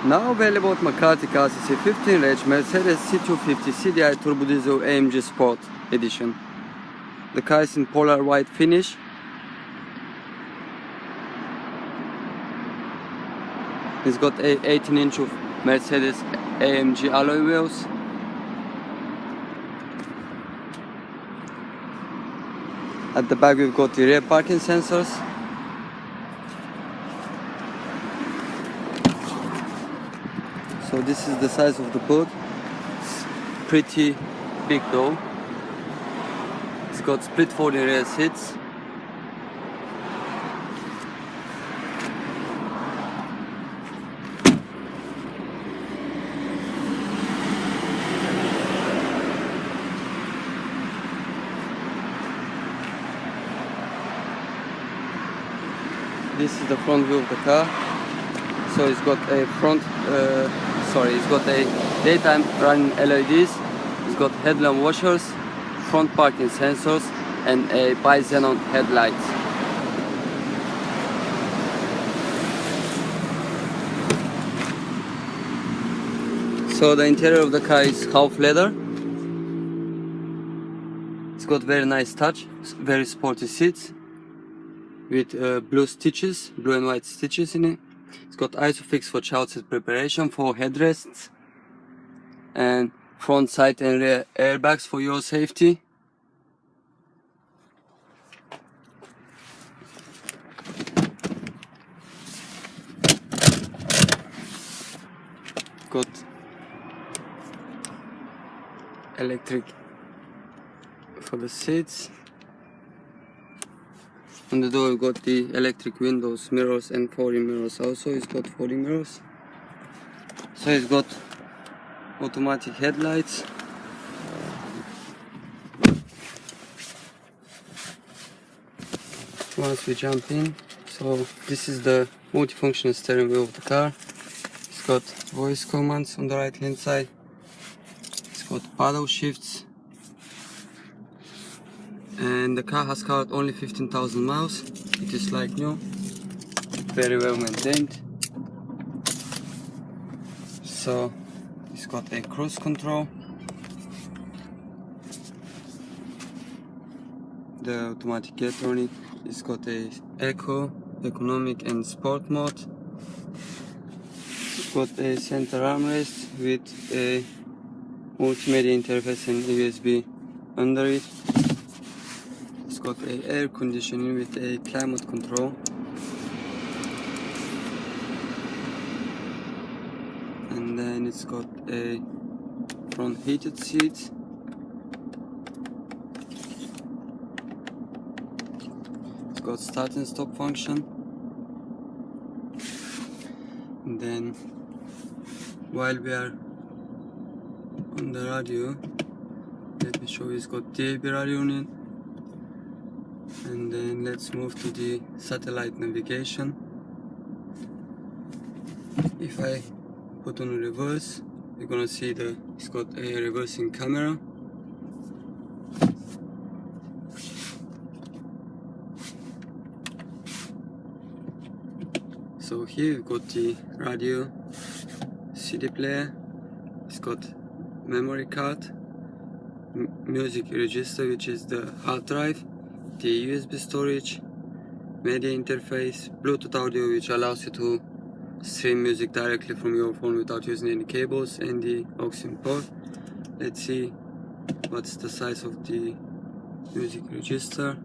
Now available at McCarthy Cars is a 15-range Mercedes C250 CDI Turbo Diesel AMG Sport Edition. The car is in polar white finish. It's got a 18-inch of Mercedes AMG alloy wheels. At the back we've got the rear parking sensors. So this is the size of the boot. It's pretty big though. It's got split folding rear seats. This is the front view of the car. So it's got a it's got a daytime running LEDs. It's got headlamp washers, front parking sensors, and a bi-xenon headlights. So the interior of the car is half leather. It's got very nice touch, very sporty seats with blue and white stitches in it. It's got ISOFIX for child seat preparation, 4 headrests, and front, side and rear airbags for your safety. Got electric for the seats. On the door we've got the electric windows, mirrors and folding mirrors. Also it's got folding mirrors. So it's got automatic headlights. Once we jump in, so this is the multifunctional steering wheel of the car. It's got voice commands on the right hand side. It's got paddle shifts. And the car has covered only 15,000 miles. It is like new, very well maintained. So it's got a cruise control, the automatic geartronic. It's got a eco, economic and sport mode. It's got a center armrest with a multimedia interface and USB under it. It's got a air conditioning with a climate control. And then it's got a front heated seat. It's got start and stop function. And then while we are on the radio, let me show you, it's got DAB radio on it. And then let's move to the satellite navigation. If I put on reverse, you're gonna see it's got a reversing camera. So here you've got the radio, CD player. It's got memory card, music register, which is the hard drive, the USB storage, media interface, Bluetooth audio, which allows you to stream music directly from your phone without using any cables, and the aux port. Let's see what's the size of the music register.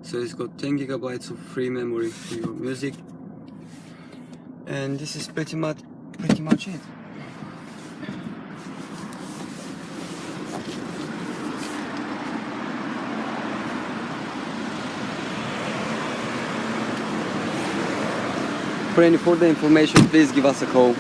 So it's got 10 gigabytes of free memory for your music, and this is pretty much it. For any further information, please give us a call.